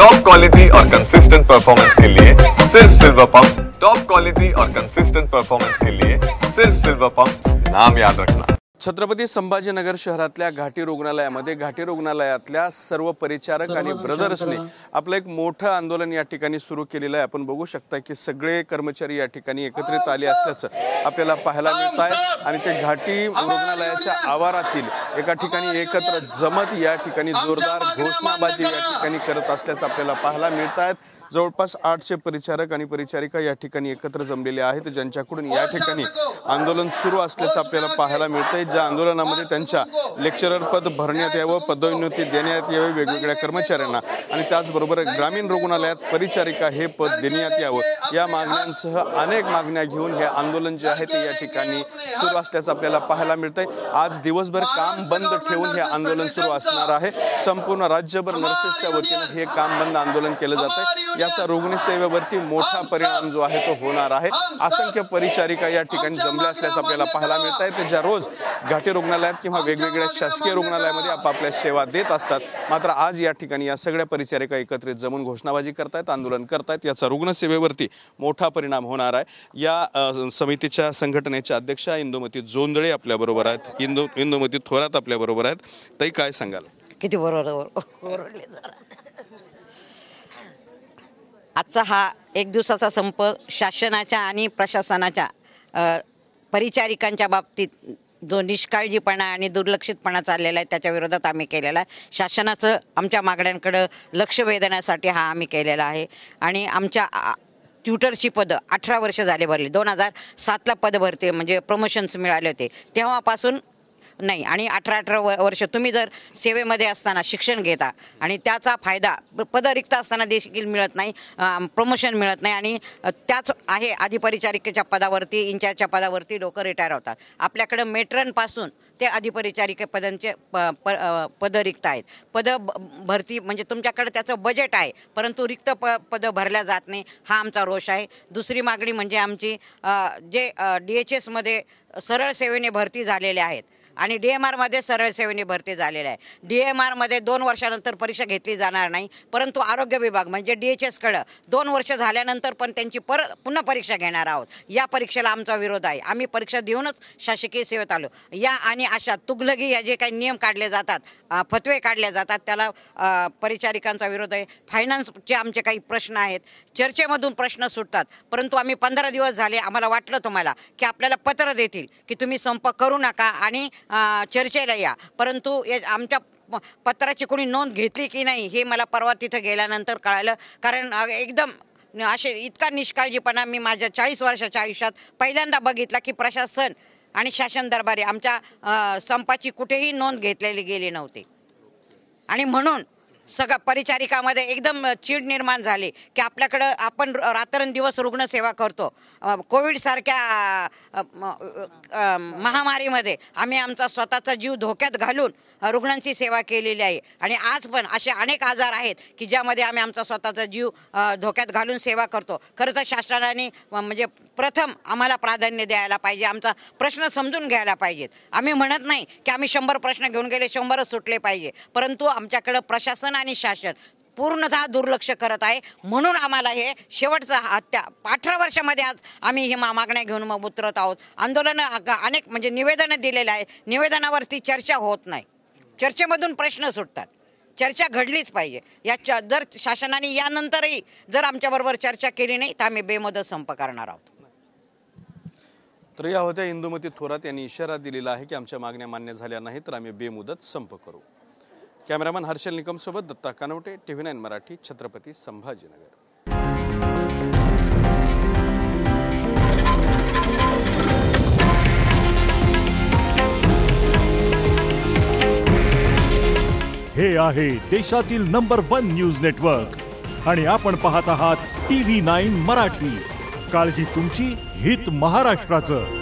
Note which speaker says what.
Speaker 1: Top quality और consistent performance के लिए सिर्फ सिल्वर पंप। टॉप क्वालिटी और कंसिस्टेंट परफॉर्मेंस के लिए सिर्फ सिल्वर पंप, नाम याद रखना।
Speaker 2: छत्रपती संभाजीनगर शहरातल्या घाटी रुग्णालयामध्ये घाटी रुग्णालयातल्या सर्व परिचारक आणि ब्रदर्सने आपलं एक मोठं आंदोलन या ठिकाणी सुरू केलेलं आहे। आपण बघू शकता की सगळे कर्मचारी या ठिकाणी एकत्रित आले असल्याचं आपल्याला पाहायला मिळत आहे आणि ते घाटी रुग्णालयाच्या आवारातील एका ठिकाणी एकत्र जमत या ठिकाणी जोरदार घोषणाबाजी या ठिकाणी करत असल्याचं आपल्याला पाहायला मिळत आहे। जवळपास 800 परिचारक आणि परिचारिका या ठिकाणी एकत्र जमलेले आहेत, ज्यांच्याकडून या ठिकाणी आंदोलन सुरू असल्याचं आपल्याला पाहायला मिळतंय। ज्या आंदोलनामध्ये त्यांच्या लेक्चरर पद भरण्यात यावं, पदोन्नती देण्यात यावी वेगवेगळ्या कर्मचाऱ्यांना आणि त्याचबरोबर ग्रामीण रुग्णालयात परिचारिका हे पद देण्यात यावं, या मागण्यांसह अनेक मागण्या घेऊन हे आंदोलन जे आहे ते या ठिकाणी सुरू असल्याचं आपल्याला पाहायला मिळतंय। आज दिवसभर काम बंद ठेवून हे आंदोलन सुरू असणार आहे। संपूर्ण राज्यभर नर्सेसच्या वतीने हे काम बंद आंदोलन केलं जात आहे। याचा रुग्णसेवेवरती मोठा परिणाम जो आहे तो होणार आहे। असंख्य परिचारिका या ठिकाणी जमल्या असल्याचं आपल्याला पाहायला मिळत आहे, ज्या रोज घाटी रुग्णालयात किंवा वेगवेगळ्या शासकीय रुग्णालयामध्ये आपापल्या सेवा देत असतात। मात्र आज या ठिकाणी या सगळ्या परिचारिका एकत्रित जमून घोषणाबाजी करतायत, आंदोलन करतायत। याचा रुग्णसेवेवरती मोठा परिणाम होणार आहे। या समितीच्या संघटनेच्या अध्यक्षा इंदुमती जोंधळे आपल्या बरोबर आहेत, इंदुमती थोरात आपल्या बरोबर आहेत। ताई, काय सांगाल?
Speaker 3: किती बरोबर आजचा हा एक दिवसाचा संप शासनाच्या आणि प्रशासनाच्या परिचारिकांच्या बाबतीत जो निष्काळजीपणा आणि दुर्लक्षितपणा चाललेला आहे त्याच्या विरोधात आम्ही केलेला आहे। शासनाचं आमच्या मागण्यांकडे लक्ष वेधण्यासाठी हा आम्ही केलेला आहे। आणि आमच्या ट्युटरची पदं 18 वर्ष झाले भरली। 2007ला पद भरते म्हणजे प्रमोशन्स मिळाले होते तेव्हापासून नाही, आणि 18 वर्ष तुम्ही जर सेवेमध्ये असताना शिक्षण घेता आणि त्याचा फायदा पद रिक्त असताना देखील मिळत नाही, प्रमोशन मिळत नाही आणि त्याच आहे अधिपरिचारिकेच्या पदावरती इंचार्जच्या पदावरती लोक रिटायर होतात। आपल्याकडं मेट्रनपासून ते अधिपरिचारिके पदांचे पद रिक्त आहेत। पद भरती म्हणजे तुमच्याकडे त्याचं बजेट आहे परंतु रिक्त पदं भरल्या जात नाही, हा आमचा रोष आहे। दुसरी मागणी म्हणजे आमची जे DHSमध्ये सरळ सेवेने भरती झालेले आहेत आणि DMRमध्ये सरळ सेवेने भरती झालेले आहे। DMRमध्ये 2 वर्षानंतर परीक्षा घेतली जाणार नाही, परंतु आरोग्य विभाग म्हणजे DHSकडं 2 वर्ष झाल्यानंतर पण त्यांची पुन्हा परीक्षा घेणार आहोत। या परीक्षेला आमचा विरोध आहे। आम्ही परीक्षा देऊनच शासकीय सेवेत आलो। या आणि अशा तुगलकी या जे काही नियम काढले जातात, फतवे काढले जातात, त्याला परिचारिकांचा विरोध आहे। फायनान्सचे आमचे काही प्रश्न आहेत, चर्चेमधून प्रश्न सुटतात, परंतु आम्ही 15 दिवस झाले आम्हाला वाटलं तुम्हाला की आपल्याला पत्र देतील की तुम्ही संप करू नका आणि चर्चेला या, परंतु आमच्या पत्राची कोणी नोंद घेतली की नाही हे मला परवा तिथं गेल्यानंतर कळालं। कारण एकदम असे इतका निष्काळजीपणा मी माझ्या 40 वर्षाच्या आयुष्यात पहिल्यांदा बघितला की प्रशासन आणि शासन दरबारी आमच्या संपाची कुठेही नोंद घेतलेली गेली नव्हती। आणि म्हणून सगळ्या परिचारिकामध्ये एकदम चीड निर्माण झाली की आपल्याकडं आपण रात्रंदिवस रुग्णसेवा करतो। कोविडसारख्या महामारीमध्ये आम्ही आमचा स्वतःचा जीव धोक्यात घालून रुग्णांची सेवा केलेली आहे आणि आज पण असे अनेक आजार आहेत की ज्यामध्ये आम्ही आमचा स्वतःचा जीव धोक्यात घालून सेवा करतो। खरं तर शासनाने म्हणजे प्रथम आम्हाला प्राधान्य द्यायला पाहिजे, आमचा प्रश्न समजून घ्यायला पाहिजेत। आम्ही म्हणत नाही की आम्ही 100 प्रश्न घेऊन गेले 100च सुटले पाहिजे, परंतु आमच्याकडं प्रशासन आणि शासन पूर्णतः दुर्लक्ष करत आहे। म्हणून आम्हाला हे शेवटचा 18 वर्षामध्ये आज आम्ही हे मागण्या घेऊन मग उतरत आहोत। आंदोलन अनेक म्हणजे निवेदनं दिलेलं आहे, निवेदनावरती चर्चा होत नाही, चर्चेमधून प्रश्न सुटतात। चर्चा घडलीच पाहिजे। या जर शासनाने यानंतरही जर आमच्याबरोबर चर्चा केली नाही तर आम्ही बेमुदत संप करणार आहोत।
Speaker 2: तर या होत्या इंदुमती थोरात यांनी इशारा दिलेला आहे की आमच्या मागण्या मान्य झाल्या नाही तर आम्ही बेमुदत संप करू। कॅमेरामन हर्षल निकम सोबत दत्ता कानवटे, TV9 मराठी, छत्रपती संभाजीनगर।
Speaker 4: हे आहे देशातील नंबर 1 न्यूज नेटवर्क आणि आपण पाहत आहात TV9 मराठी। काळजी तुमची, हित महाराष्ट्राचं।